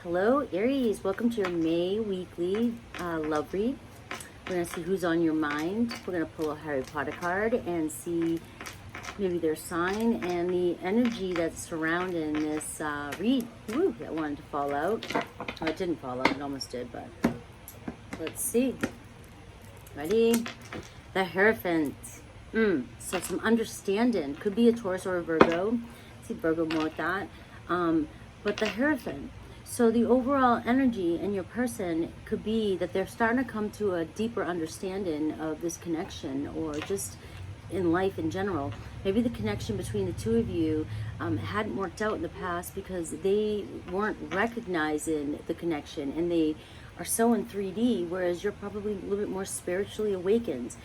Hello, Aries. Welcome to your May weekly love read. We're going to see who's on your mind. We're going to pull a Harry Potter card and see maybe their sign and the energy that's surrounding this read. Woo, that wanted to fall out. Oh, it didn't fall out. It almost did, but let's see. Ready? The Hierophant. So some understanding. Could be a Taurus or a Virgo. See Virgo more with that. But the Hierophant. So the overall energy in your person could be that they're starting to come to a deeper understanding of this connection, or just in life in general. Maybe the connection between the two of you hadn't worked out in the past because they weren't recognizing the connection, and they are so in 3D, whereas you're probably a little bit more spiritually awakened.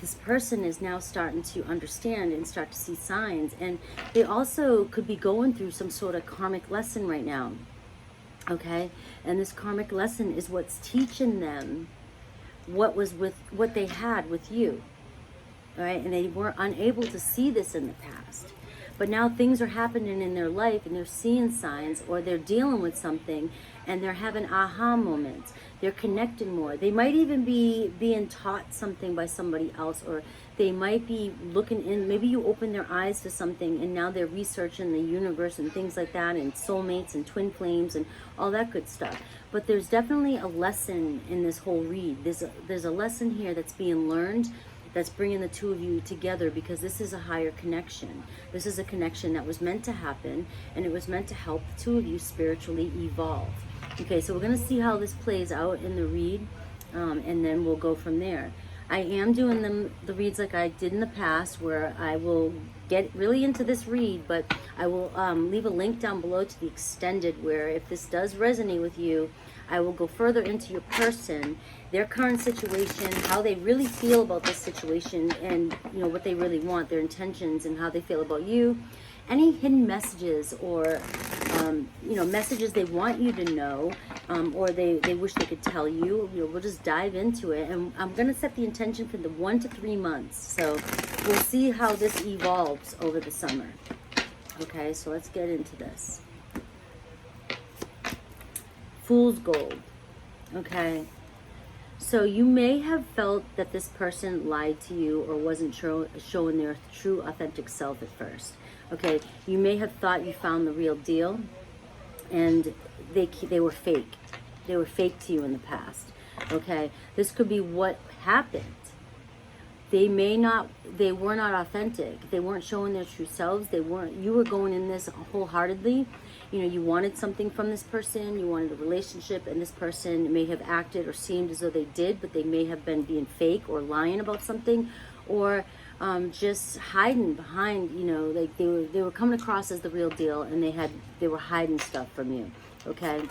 This person is now starting to understand and start to see signs, and they also could be going through some sort of karmic lesson right now. Okay, and this karmic lesson is what's teaching them what they had with you. All right, and they were unable to see this in the past, but now things are happening in their life, and they're seeing signs, or they're dealing with something, and they're having aha moments. They're connecting more. They might even be being taught something by somebody else, or they might be looking in. Maybe you open their eyes to something, and now they're researching the universe and things like that, and soulmates and twin flames and all that good stuff. But there's definitely a lesson in this whole read. There's a lesson here that's being learned, that's bringing the two of you together, because this is a higher connection. This is a connection that was meant to happen, and it was meant to help the two of you spiritually evolve. Okay, so we're going to see how this plays out in the read, and then we'll go from there. I am doing the reads like I did in the past, where I will get really into this read, but I will leave a link down below to the extended, where if this does resonate with you, I will go further into your person, their current situation, how they really feel about this situation, and what they really want, their intentions, and how they feel about you. Any hidden messages, or messages they want you to know, or they wish they could tell you. We'll just dive into it, and I'm going to set the intention for the 1 to 3 months. So we'll see how this evolves over the summer. Okay, so let's get into this. Fool's Gold. Okay, so you may have felt that this person lied to you, or wasn't showing their true authentic self at first. Okay, you may have thought you found the real deal, and they were fake. They were fake to you in the past. Okay, this could be what happened. They were not authentic. They weren't showing their true selves. You were going in this wholeheartedly. You wanted something from this person. You wanted a relationship, and this person may have acted or seemed as though they did, but they may have been being fake or lying about something, or just hiding behind, like they were coming across as the real deal, and they were hiding stuff from you. Okay.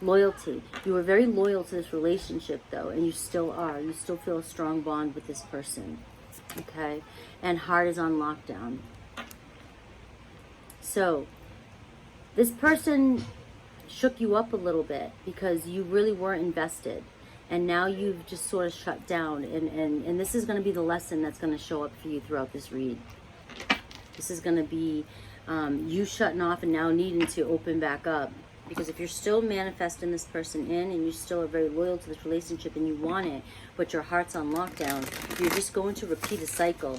Loyalty. You were very loyal to this relationship, though, and you still are. You still feel a strong bond with this person. Okay. And heart is on lockdown. So this person shook you up a little bit because you really were invested. And now you've just sort of shut down. And this is going to be the lesson that's going to show up for you throughout this read. This is going to be you shutting off and now needing to open back up. Because if you're still manifesting this person in, and you still are very loyal to this relationship and you want it, but your heart's on lockdown, you're just going to repeat a cycle.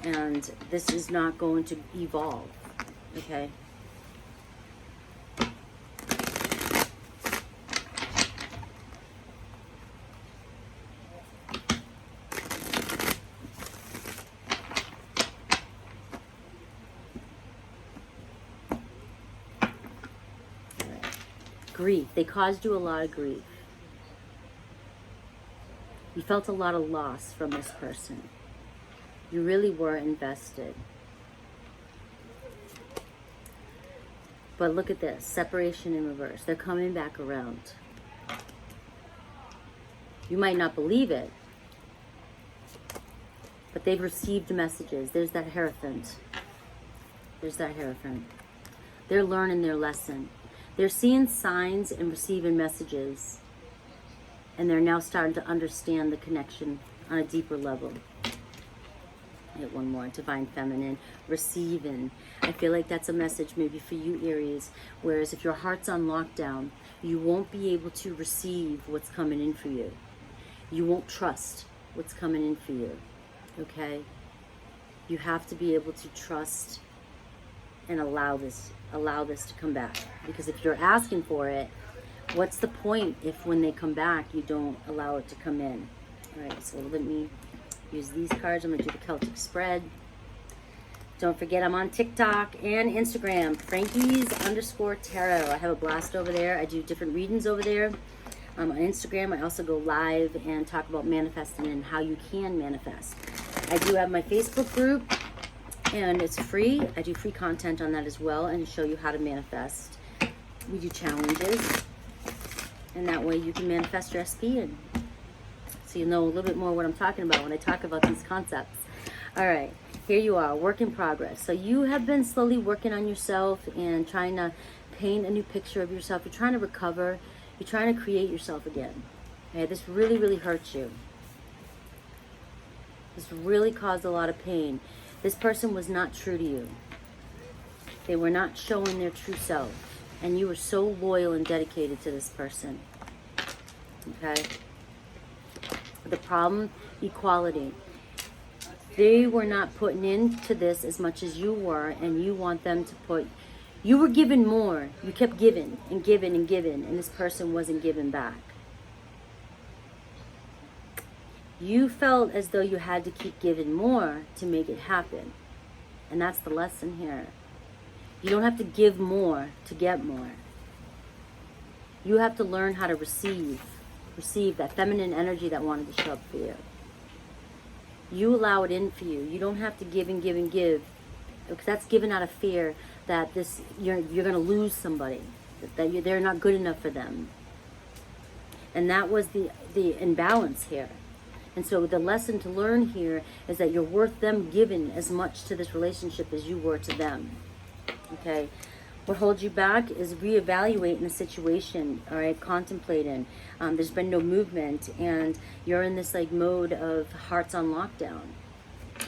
And this is not going to evolve. Okay? Grief. They caused you a lot of grief. You felt a lot of loss from this person. You really were invested. But look at this. Separation in reverse. They're coming back around. You might not believe it, but they've received messages. There's that Hierophant. There's that Hierophant. They're learning their lesson. They're seeing signs and receiving messages, and they're now starting to understand the connection on a deeper level. hit one more. Divine Feminine, receiving. I feel like that's a message maybe for you, Aries. Whereas if your heart's on lockdown, you won't be able to receive what's coming in for you. You won't trust what's coming in for you, okay? You have to be able to trust and allow this to come back. Because if you're asking for it, what's the point if when they come back, you don't allow it to come in? All right, so let me use these cards. I'm gonna do the Celtic spread. Don't forget, I'm on TikTok and Instagram, frankies_tarot. I have a blast over there. I do different readings over there. On Instagram, I also go live and talk about manifesting and how you can manifest. I do have my Facebook group, and it's free. I do free content on that as well and show you how to manifest. We do challenges, and that way you can manifest your SP, and so you know a little bit more what I'm talking about when I talk about these concepts. All right, here you are, work in progress. So you have been slowly working on yourself and trying to paint a new picture of yourself. You're trying to recover. You're trying to create yourself again. Okay, this really, really hurts you. This really caused a lot of pain. This person was not true to you. They were not showing their true self. And you were so loyal and dedicated to this person. Okay? The problem, equality. They were not putting into this as much as you were, and you want them to put... You were given more. You kept giving and giving and giving, and this person wasn't giving back. You felt as though you had to keep giving more to make it happen. And that's the lesson here. You don't have to give more to get more. You have to learn how to receive that feminine energy that wanted to show up for you. You allow it in for you. You don't have to give and give and give, because that's given out of fear that you're going to lose somebody, that they're not good enough for them. And that was the imbalance here. And so the lesson to learn here is that you're worth them giving as much to this relationship as you were to them. Okay? What holds you back is reevaluating the situation, all right? Contemplating. There's been no movement, and you're in this like mode of hearts on lockdown,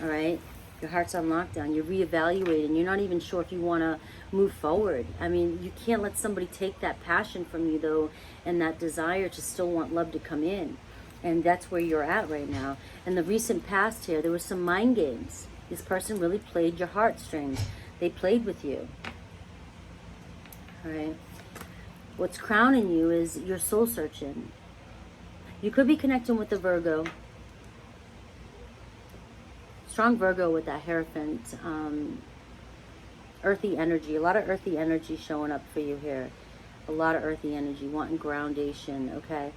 all right? Your heart's on lockdown. You're reevaluating. You're not even sure if you want to move forward. I mean, you can't let somebody take that passion from you, though, and that desire to still want love to come in. And that's where you're at right now. In the recent past here, there was some mind games. This person really played your heartstrings. They played with you. All right. What's crowning you is your soul searching. You could be connecting with the Virgo. Strong Virgo with that Hierophant, earthy energy. A lot of earthy energy showing up for you here. A lot of earthy energy, wanting groundation, okay?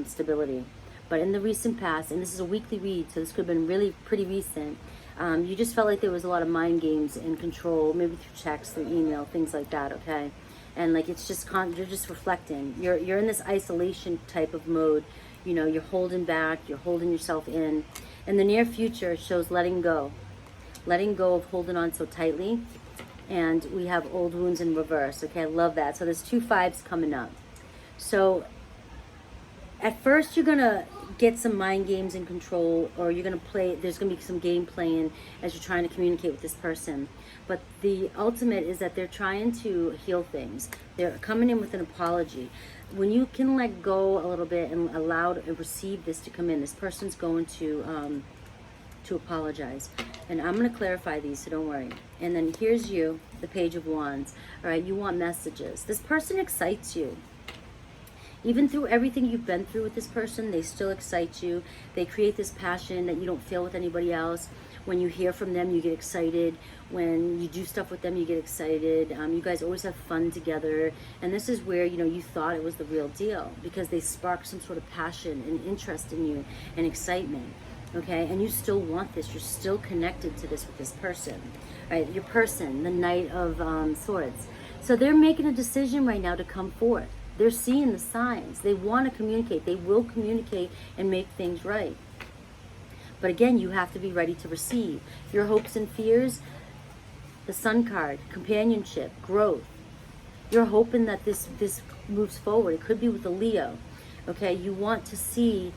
Stability. But in the recent past, and this is a weekly read, so this could have been really pretty recent, you just felt like there was a lot of mind games and control, maybe through text, through email, things like that, okay? And like it's just, you're just reflecting. You're in this isolation type of mode. You know, you're holding back, you're holding yourself in. In the near future, it shows letting go. Letting go of holding on so tightly. And we have old wounds in reverse, okay? I love that. So there's 2 5s coming up. So at first, you're going to get some mind games and control, or you're going to play, there's going to be some game playing as you're trying to communicate with this person. But the ultimate is that they're trying to heal things. They're coming in with an apology. When you can let go a little bit and allow and receive this to come in, this person's going to apologize. And I'm going to clarify these, so don't worry. And then here's you, the Page of Wands. All right, you want messages. This person excites you. Even through everything you've been through with this person, they still excite you. They create this passion that you don't feel with anybody else. When you hear from them, you get excited. When you do stuff with them, you get excited. You guys always have fun together. And this is where, you know, you thought it was the real deal, because they spark some sort of passion and interest in you and excitement. Okay, and you still want this. You're still connected to this with this person. All right, your person, the Knight of Swords. So they're making a decision right now to come forth. They're seeing the signs. They want to communicate. They will communicate and make things right. But again, you have to be ready to receive. Your hopes and fears, the Sun card, companionship, growth. You're hoping that this moves forward. It could be with a Leo. Okay, you want to see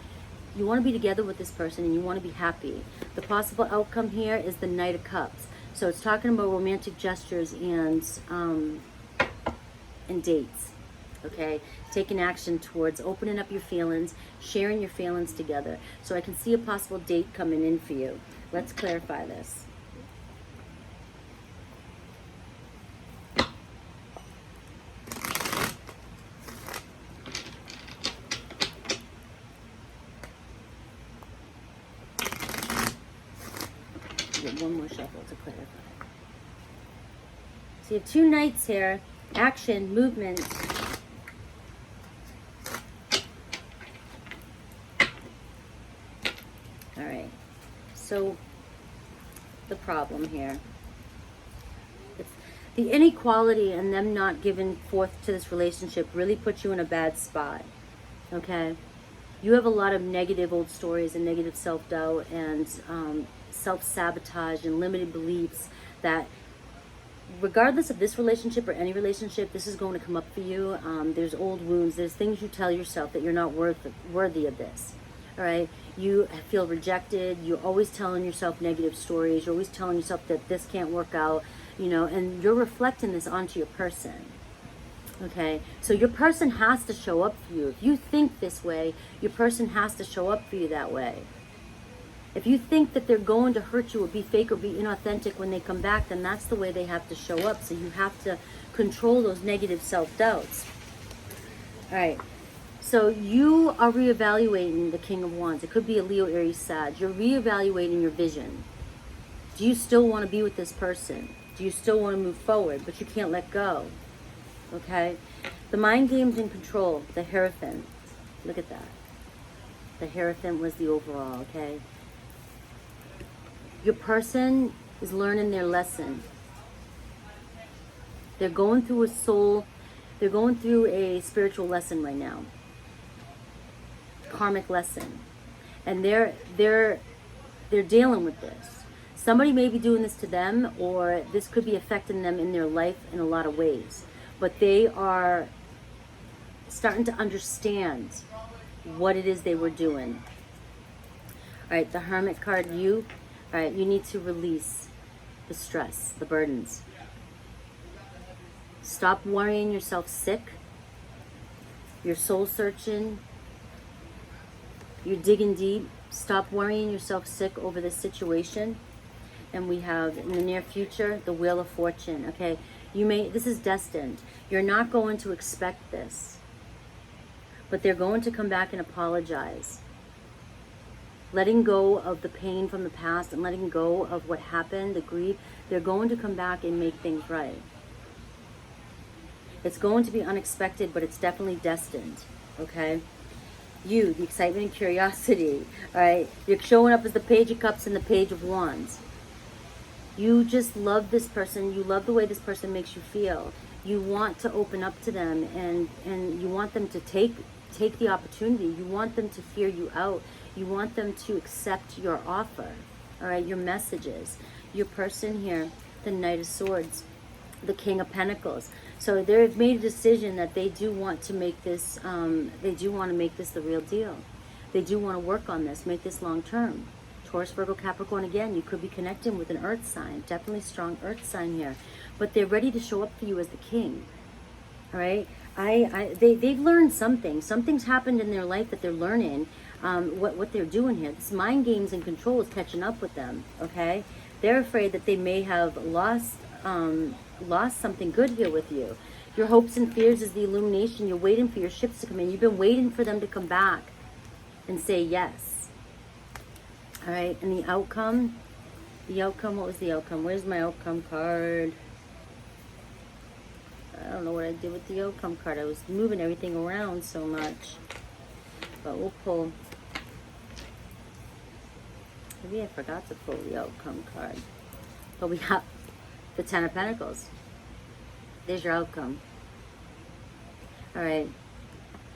You want to be together with this person and you want to be happy. The possible outcome here is the Knight of Cups. So it's talking about romantic gestures and dates. Okay, taking action towards opening up your feelings, sharing your feelings together. So I can see a possible date coming in for you. Let's clarify this. Get one more shuffle to clarify. So you have two knights here. Action, movement. All right. So the problem here. It's the inequality and them not giving forth to this relationship really puts you in a bad spot. Okay? You have a lot of negative old stories and negative self-doubt and self-sabotage and limited beliefs that regardless of this relationship or any relationship, this is going to come up for you. There's old wounds. There's things you tell yourself that you're not worthy of this. All right? You feel rejected. You're always telling yourself negative stories. You're always telling yourself that this can't work out, you know, and you're reflecting this onto your person. Okay? So your person has to show up for you. If you think this way, your person has to show up for you that way. If you think that they're going to hurt you or be fake or be inauthentic when they come back, then that's the way they have to show up. So you have to control those negative self-doubts. All right. So you are reevaluating the King of Wands. It could be a Leo, Aries, Sag. You're reevaluating your vision. Do you still want to be with this person? Do you still want to move forward, but you can't let go? Okay? The mind games and control, the Hierophant. Look at that. The Hierophant was the overall, okay? Your person is learning their lesson. They're going through they're going through a spiritual lesson right now. Karmic lesson. And they're dealing with this. Somebody may be doing this to them, or this could be affecting them in their life in a lot of ways. But they are starting to understand what it is they were doing. All right, the Hermit card, all right, you need to release the stress, the burdens. Stop worrying yourself sick. You're soul searching. You're digging deep. Stop worrying yourself sick over this situation. And we have, in the near future, the Wheel of Fortune, okay? This is destined. You're not going to expect this. But they're going to come back and apologize. Letting go of the pain from the past and letting go of what happened, the grief, they're going to come back and make things right. It's going to be unexpected, but it's definitely destined, okay? You, the excitement and curiosity, all right? You're showing up as the Page of Cups and the Page of Wands. You just love this person. You love the way this person makes you feel. You want to open up to them, and you want them to take the opportunity. You want them to hear you out. You want them to accept your offer, all right, your messages. Your person here, the Knight of Swords, the King of Pentacles. So they've made a decision that they do want to make this, the real deal. They do want to work on this, make this long term. Taurus, Virgo, Capricorn, again, you could be connecting with an earth sign. Definitely strong earth sign here. But they're ready to show up for you as the king, all right? They've learned something. Something's happened in their life that they're learning what they're doing here. This mind games and control is catching up with them, okay? They're afraid that they may have lost something good here with you. Your hopes and fears is the illumination. You're waiting for your ships to come in. You've been waiting for them to come back and say yes. All right, and the outcome, what was the outcome? Where's my outcome card? I don't know what I did with the outcome card. I was moving everything around so much. But we'll pull. Maybe I forgot to pull the outcome card. But we got the Ten of Pentacles. There's your outcome. All right.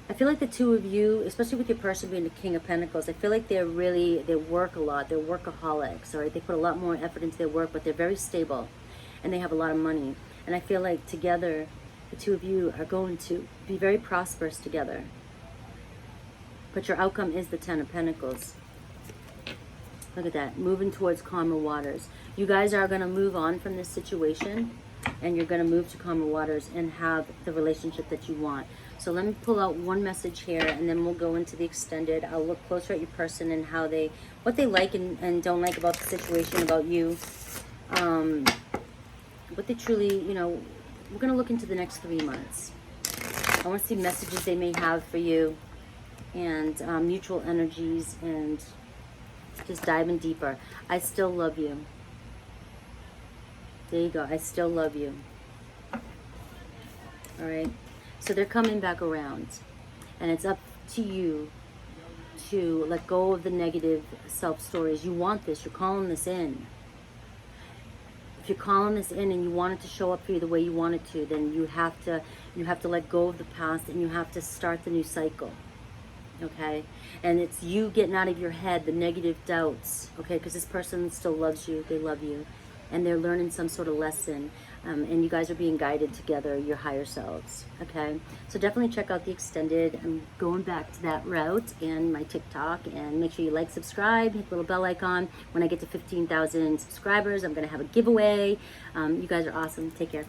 I feel like the two of you, especially with your person being the King of Pentacles, I feel like they work a lot. They're workaholics, all right? They put a lot more effort into their work, but they're very stable, and they have a lot of money. And I feel like together, the two of you are going to be very prosperous together. But your outcome is the Ten of Pentacles. Look at that. Moving towards calmer waters. You guys are going to move on from this situation. And you're going to move to calmer waters and have the relationship that you want. So let me pull out one message here, and then we'll go into the extended. I'll look closer at your person and how they, what they like and don't like about the situation, about you. What they truly, you know, we're going to look into the next 3 months. I want to see messages they may have for you, and mutual energies, and just diving deeper. I still love you. There you go. I still love you. All right. So they're coming back around. And it's up to you to let go of the negative self-stories. You want this. You're calling this in. If you're calling this in and you want it to show up for you the way you want it to, then you have to let go of the past, and you have to start the new cycle. Okay? And it's you getting out of your head the negative doubts. Okay? Because this person still loves you. They love you. And they're learning some sort of lesson, and you guys are being guided together, your higher selves, okay? So definitely check out the extended. I'm going back to that route and my TikTok, and make sure you like, subscribe, hit the little bell icon. When I get to 15,000 subscribers, I'm going to have a giveaway. You guys are awesome. Take care.